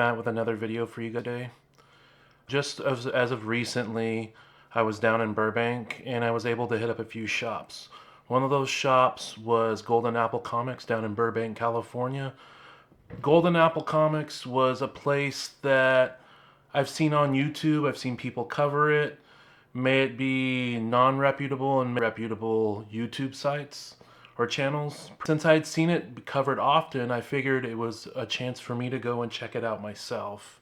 Matt with another video for you today. Just as of recently, I was down in Burbank and I was able to hit up a few shops. One of those shops was Golden Apple Comics down in Burbank, California. Golden Apple Comics was a place that I've seen on YouTube. I've seen people cover it, may it be non-reputable and reputable YouTube sites or channels. Since I'd seen it covered often, I figured it was a chance for me to go and check it out myself.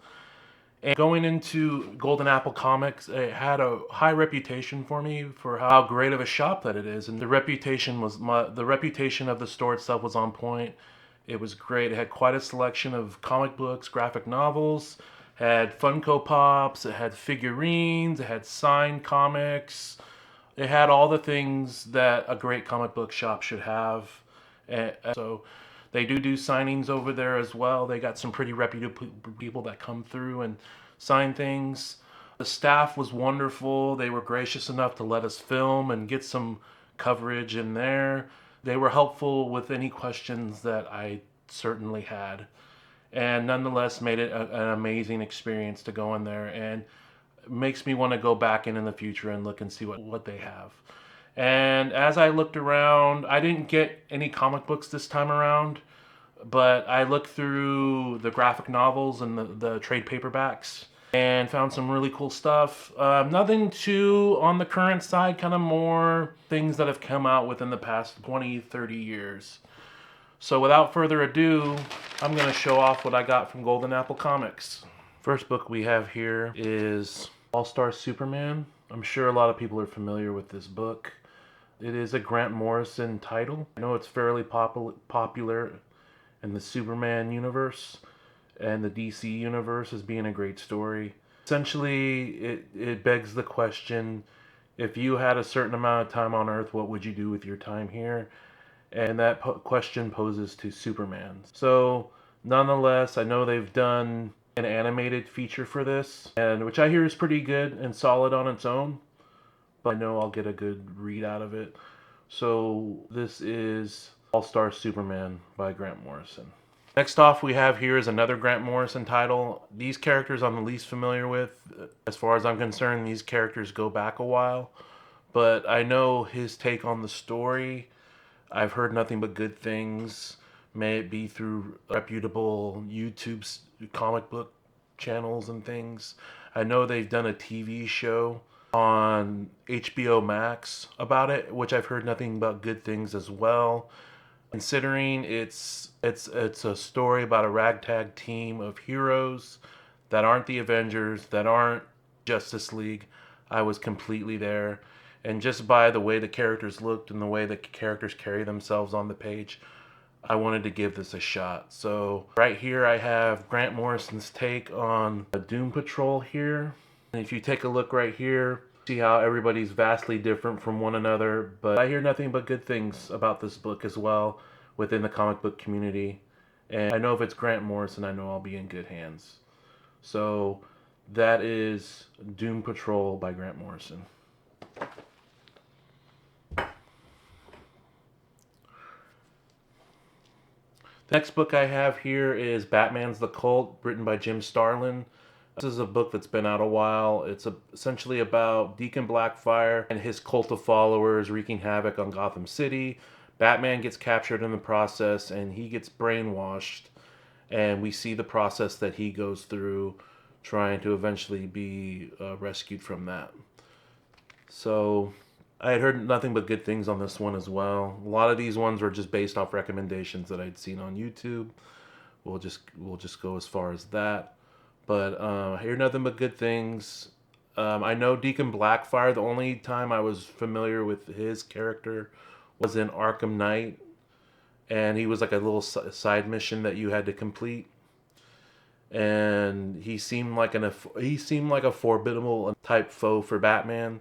And going into Golden Apple Comics, it had a high reputation for me for how great of a shop that it is, and the reputation of the store itself was on point. It was great. It had quite a selection of comic books, graphic novels, had Funko Pops, it had figurines, it had signed comics. It had all the things that a great comic book shop should have. And so they do signings over there as well. They got some pretty reputable people that come through and sign things. The staff was wonderful. They were gracious enough to let us film and get some coverage in there. They were helpful with any questions that I certainly had, and nonetheless made it an amazing experience to go in there, and makes me want to go back in the future and look and see what they have. And as I looked around, I didn't get any comic books this time around, but I looked through the graphic novels and the trade paperbacks and found some really cool stuff. Nothing too on the current side, kind of more things that have come out within the past 20, 30 years. So without further ado, I'm going to show off what I got from Golden Apple Comics. First book we have here is All-Star Superman. I'm sure a lot of people are familiar with this book. It is a Grant Morrison title. I know it's fairly popular in the Superman universe and the DC universe as being a great story. Essentially, it begs the question, if you had a certain amount of time on Earth, what would you do with your time here? And that question poses to Superman. So, nonetheless, I know they've done an animated feature for this, and which I hear is pretty good and solid on its own, but I know I'll get a good read out of it. So, this is All-Star Superman by Grant Morrison. Next off we have here is another Grant Morrison title. These characters I'm the least familiar with. As far as I'm concerned, these characters go back a while, but I know his take on the story. I've heard nothing but good things, may it be through reputable YouTube comic book channels and things. I know they've done a TV show on HBO Max about it, which I've heard nothing but good things as well. Considering it's a story about a ragtag team of heroes that aren't the Avengers, that aren't Justice League, I was completely there. And just by the way the characters looked and the way the characters carry themselves on the page, I wanted to give this a shot. So right here I have Grant Morrison's take on Doom Patrol here. And if you take a look right here, see how everybody's vastly different from one another. But I hear nothing but good things about this book as well within the comic book community. And I know if it's Grant Morrison, I know I'll be in good hands. So that is Doom Patrol by Grant Morrison. The next book I have here is Batman's the Cult, written by Jim Starlin. This is a book that's been out a while. It's essentially about Deacon Blackfire and his cult of followers wreaking havoc on Gotham City. Batman gets captured in the process and he gets brainwashed. And we see the process that he goes through trying to eventually be rescued from that. So I had heard nothing but good things on this one as well. A lot of these ones were just based off recommendations that I'd seen on YouTube. We'll just go as far as that. But I hear nothing but good things. I know Deacon Blackfire, the only time I was familiar with his character was in Arkham Knight. And he was like a little side mission that you had to complete. And he seemed like a formidable type foe for Batman.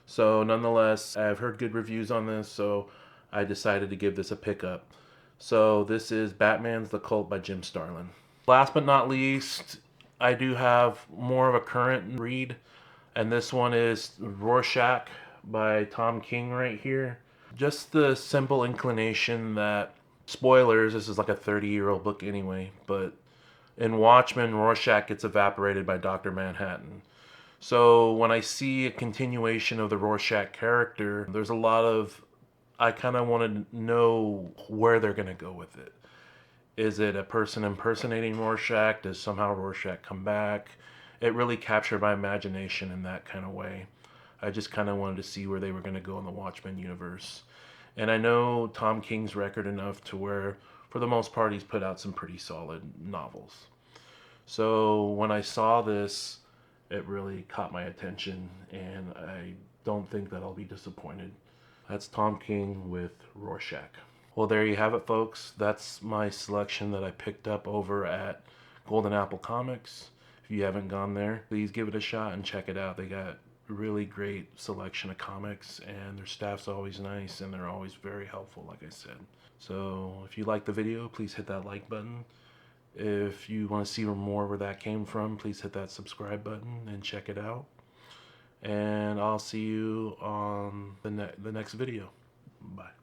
So nonetheless, I've heard good reviews on this, so I decided to give this a pickup. So this is Batman's the Cult by Jim Starlin. Last but not least, I do have more of a current read, and this one is Rorschach by Tom King right here. Just the simple inclination that, spoilers, this is like a 30-year-old book anyway, but In Watchmen, Rorschach gets evaporated by Dr. Manhattan. So when I see a continuation of the Rorschach character, there's a lot of, I kind of want to know where they're going to go with it. Is it a person impersonating Rorschach? Does somehow Rorschach come back? It really captured my imagination in that kind of way. I just kind of wanted to see where they were going to go in the Watchmen universe. And I know Tom King's record enough to where, for the most part, he's put out some pretty solid novels. So when I saw this, it really caught my attention, and I don't think that I'll be disappointed. That's Tom King with Rorschach. Well, there you have it, folks. That's my selection that I picked up over at Golden Apple Comics. If you haven't gone there, please give it a shot and check it out. They got a really great selection of comics, and their staff's always nice, and they're always very helpful, like I said. So if you like the video, please hit that like button. If you want to see more where that came from, please hit that subscribe button and check it out. And I'll see you on the next video. Bye.